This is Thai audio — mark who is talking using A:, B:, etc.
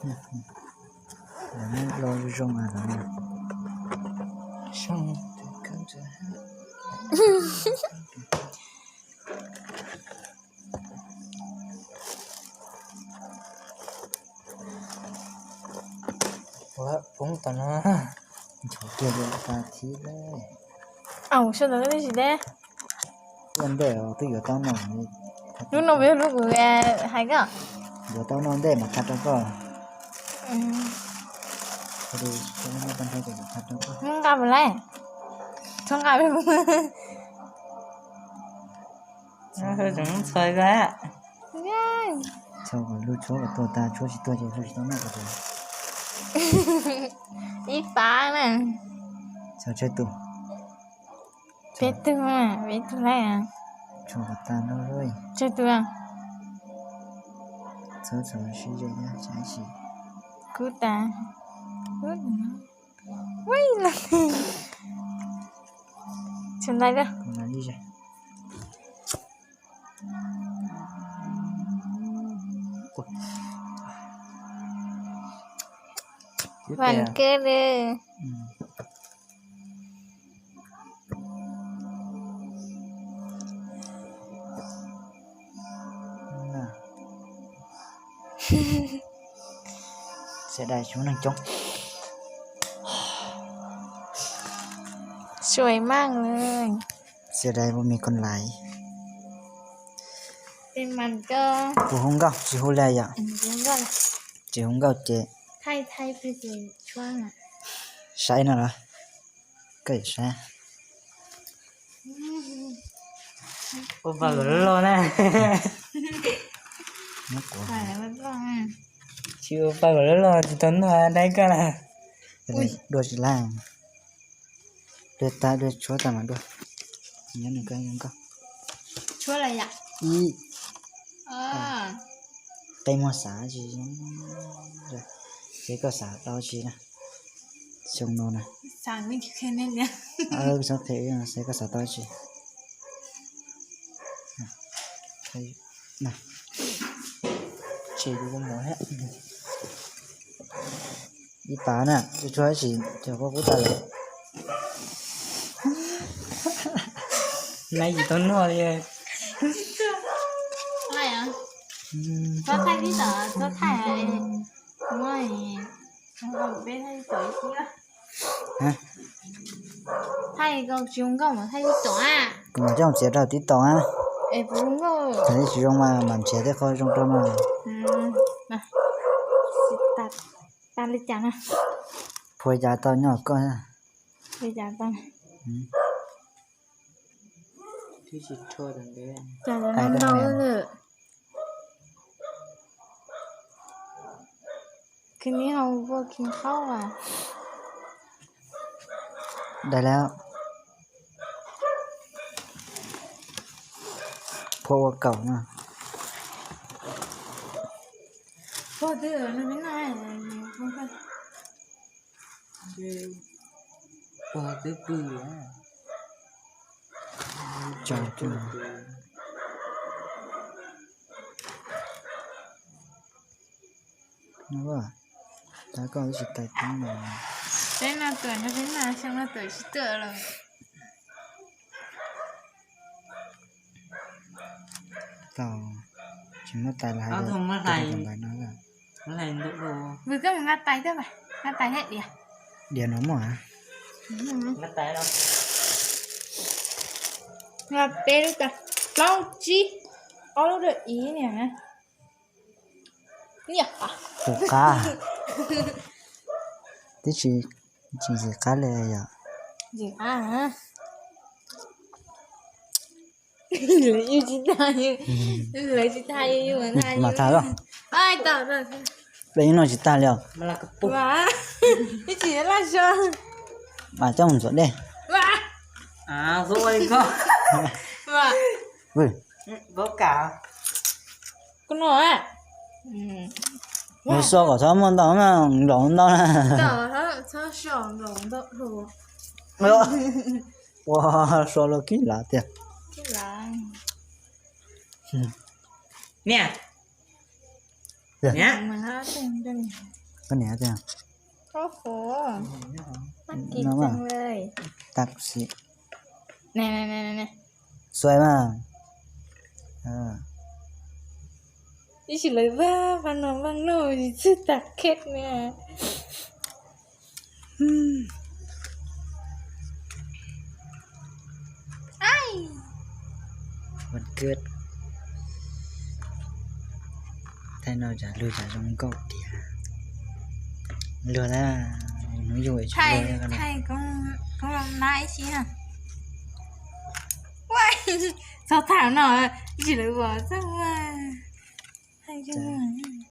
A: 我们老是种啊什么？上看着。我碰到了，瞧这个大题嘞。
B: sao đó cái gì đấy?
A: Vấn đề ở tôi tao nói
B: Lúc nào biết lúc của hai cái?
A: giờ tao nói để mà cắt đó cơ. Thì cho nó ban thay để cắt đó cơ.
B: Không gặp lại. Không gặp biết không?
C: Nó cũng chơi quá.
A: Sau rồi lúc chỗ của tôi ta chỗ chỉ tôi chỉ lúc đó nó rồi.
B: Ít phá nè.
A: Sao chơi tụ?
B: Biết tu này à?
A: Chỗ của ta nó rồi.
B: Chơi tu à?
A: Sao suy rồi nhá, trái chỉ.
B: Cú ta. Ui là. Chân đây đó.
A: Còn là đi rồi.
B: Vẫn kê đi.
A: Sẽ đài xuống năng trống.
B: สวยมากเลย
A: เสียดายว่ามีคนหลาย
B: เป็นมันก็
A: ผู้หงเก่าสิฮู้แล้วอ่ะ
B: ยังก็
A: สิหงเก่าเจ
B: ไทยไปเจอช่วงอ่ะ
A: ใช่น่ะเหรอก็ใช่
C: Opa gửi lo nè.
A: น่ากลัว
B: ถ่ายแล้วมันก็
C: Chị opa gửi lo thì tuấn là đây cơ là.
A: ด้วยสิล่างด้วยตาด้วยชัวตามาด้วยงั้นหนึ่งก็ยังก็
B: ช่วยอะไรอ่ะ
A: อี ไปมัวสาจีrồi cái có xả đau chi nè xong nó nè
B: สั่งไม่แค่นี้เนี่ย
A: sao thế sẽ có xả đau chi nè chỉ đi con mồi hết đi phá nè cho chỉ cho có cú tay
C: Này gì tuấn lo đi.
B: อะไรอ่ะก็ไทยที่ต่อก็ไทยไม่เราไม่ไทยต่ออีกอ่ะ
A: hả
B: ไทยก็จุงก็มาไทยที่ต่ออ่ะ
A: mà trong chế đầu tí tỏ á
B: เอ้ปุ้งก็
A: thấy chỉ trong mà làm chế thế thôi trong trong mà
B: มาตัดเลยจังอ่ะ
A: phôi giá to nhỏ con à
B: ไปจังตัน
C: Thì chị thôi đừng đấy.
B: จังน้ำเราเลยคืนนี้เราก็กินข้าวอ่ะ
A: ได้แล้วพวกเก่านะ
B: พอเดือดมันไม่น่าเลยมันก็
C: Opa cứ bự á.
A: จอจูนึกว่าถ้าก็รู้สึกแตกต่างกัน
B: เป็นน่าตื่นเป็นน่าช่างน่าตื่นชิเตอร์เลย
A: เก่าฉันมาตายหลายแล้วกันหลายน้อยแล้ว
C: Nó là độ đồ.
B: มือก็มันงัดไตได้ไหมงัดไตให้เดียว
A: เดี๋ยวน้องหมอ
C: Nó té đâu.
B: งัดเป๊ะด้วยกันเราจีเอาเราเดือดอีเนี่ยนะเนี่ยอ่ะ
A: ผูกกาที่จีสิกาเลยอ่ะ
B: จีอ่ะเหลืออยู่จีตายอยู่เหลือจีตายอยู่เหมือนไทย
A: มาทาก็
B: ไอ้ต่อเลย
A: เป็นยังไงจีตาแล้ว
C: Mà là cái bụng.
B: ว้าไอ้จีน่าชอบ
A: มาเจ้ามันสดเด้
B: ว้า
C: À rồi con.
B: ว้า
A: เว้ย
C: Bố cả.
B: กูหน่อย
A: 你说过他们到那弄到了，
B: 他小龙的路，
A: 哎呦，我说了给哪的？
B: 进来，Nè.
C: nhá
B: เหมือนแล้วเต็ม
A: con nhé thế nào
B: โอ้โหน่ากินจังเลย
A: ตักสิ
B: แน่ๆ
A: สวยมาก
B: ๆนี่สิเลยว่าบางน้องบางโน่สิตักเค็ดเนี่ย
A: วันเกิดถ้าเราจะรู้จักตรงก็ดีเรือแล้วหนูอยู่เฉ
B: ไทย
A: ยๆกัน
B: ไทยก็น่าไอ้ชี้น่ะว้ายเขาถามหน่อยสิเลยว่าจังว่าไทยจังว่า